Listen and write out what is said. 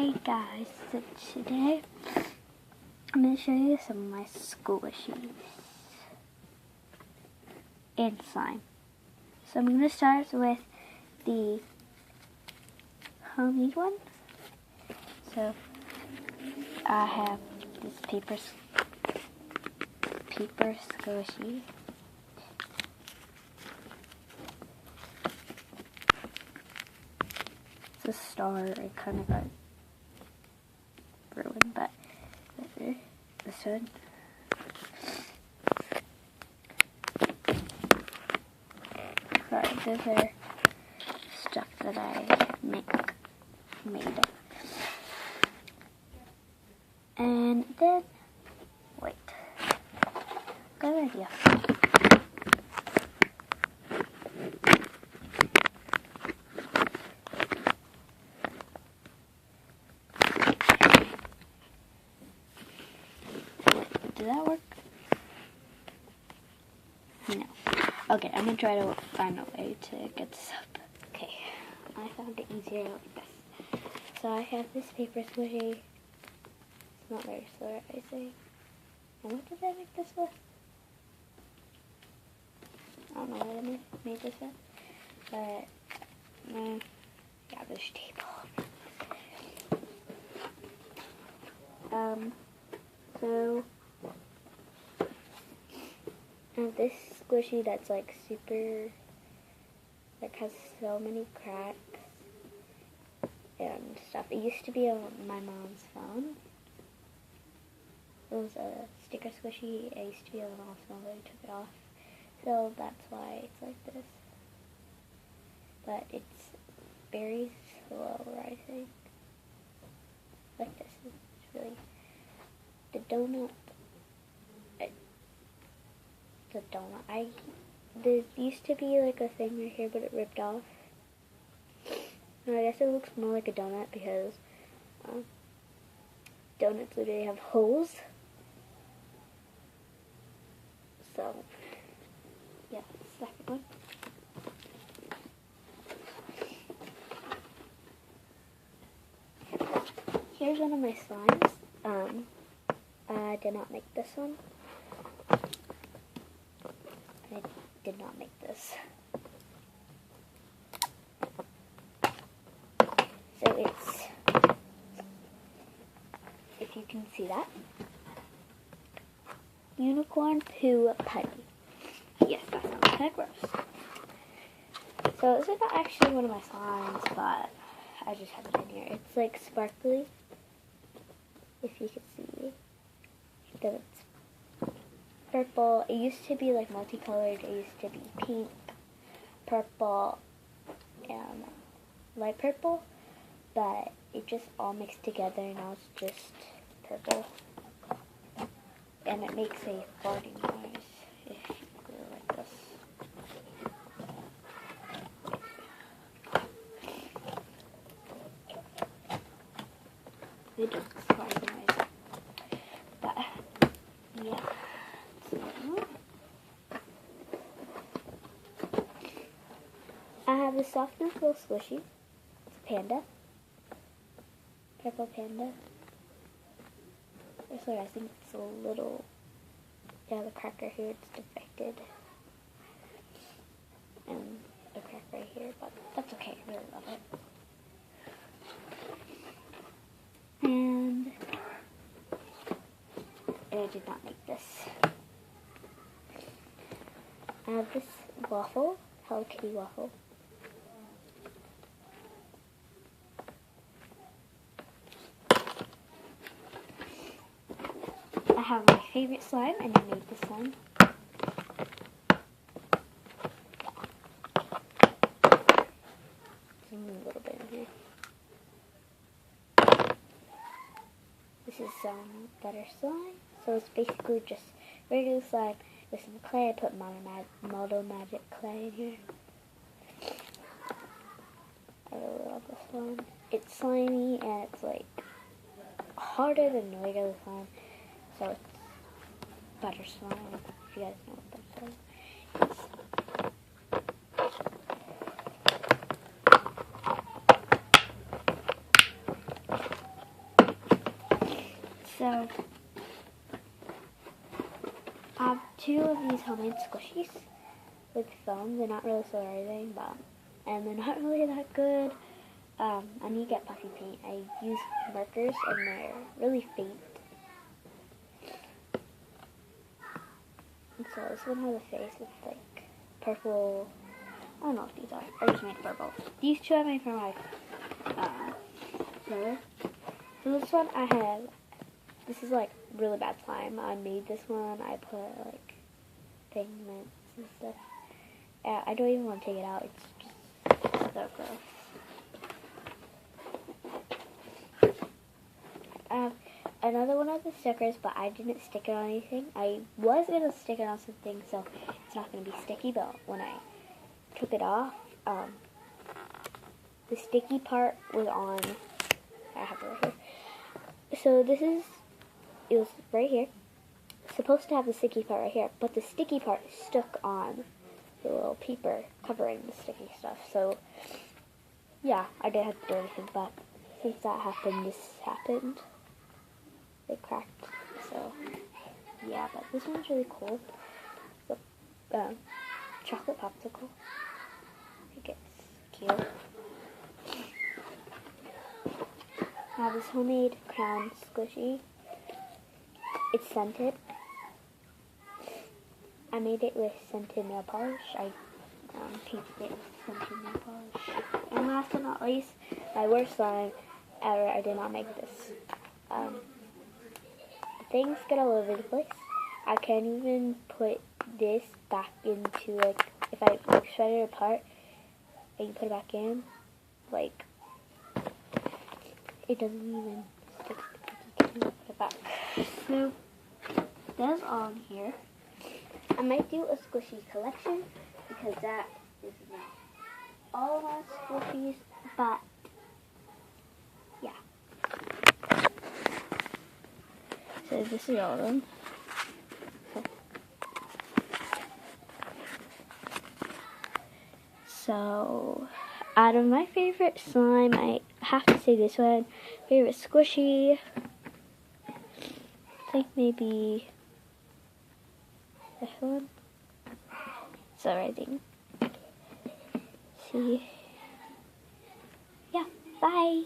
Hi guys, so today I'm going to show you some of my squishies and slime. So I'm going to start with the homemade one. So I have this paper squishy. It's a star. It kind of got ruined, but this one. Sorry, those are stuff that I made. And then, wait, good idea. Did that work? No. Okay, I'm gonna try to find a way to get this up. Okay, I found it easier like this. So I have this paper squishy. It's not very slow, I say. And what did I make this with? I don't know what I made this with. But, garbage table. So I have this squishy that's like super, like has so many cracks and stuff. It used to be on my mom's phone. It was a sticker squishy. It used to be on my mom's phone, but I took it off. So that's why it's like this. But it's very slow rising. Like this. It's really, the donut. There used to be like a thing right here, but it ripped off. And I guess it looks more like a donut because donuts literally have holes. So, yeah, second one. Here's one of my slimes. I did not make this one. I did not make this. So it's, if you can see that, unicorn poo putty. Yes, that sounds kind of gross. So this is not actually one of my slimes, but I just have it in here. It's like sparkly, if you can see. Because it's purple. It used to be like multicolored. It used to be pink, purple, and light purple. But it just all mixed together, and now it's just purple. And it makes a farting noise if you go like this. It does farting noise. But yeah. I have the soft little squishy. It's a panda. Purple panda. Sorry, I think it's a little, yeah, the crack right here, it's defected. And the crack right here, but that's okay, I really love it. And I did not make this. I have this waffle, Hello Kitty waffle. I have my favorite slime, and I made this slime. A little bit in here. This is some butter slime. So it's basically just regular slime with some clay. I put Model Magic clay in here. I really love this one. It's slimy and it's like harder than regular slime. So it's butter slime, if you guys know what butter slime is. So, I have 2 of these homemade squishies with foam. They're not really solar or anything, and they're not really that good. I need to get puffy paint. I use markers, and they're really faint. And so this one has a face with like purple. I don't know what these are. I just made purple. These 2 I made for my brother. So this one I have. This is like really bad slime. I made this one. I put like pigments and stuff. I don't even want to take it out. It's just so gross. Another one of the stickers, but I didn't stick it on anything. I was going to stick it on something, so it's not going to be sticky, but when I took it off, the sticky part was on. I have it right here. So it was right here. It's supposed to have the sticky part right here, but the sticky part stuck on the little paper covering the sticky stuff. So, yeah, I didn't have to do anything, but since that happened, this happened. They cracked, so yeah, but this one's really cool. The chocolate popsicle. I think it's cute. I have this homemade crown squishy. It's scented. I made it with scented nail polish. I painted it with scented nail polish. And last but not least, my worst slime ever. I did not make this. Things get all over the place. I can't even put this back into, like, if I shred it apart and you put it back in, like, it doesn't even stick. You can't even put it back. So, that's all in here. I might do a squishy collection because that is not all of my squishies, but yeah. So this is all of them. So, out of my favorite slime, I have to say this one. Favorite squishy, I think maybe this one. So I think. See. Yeah, bye.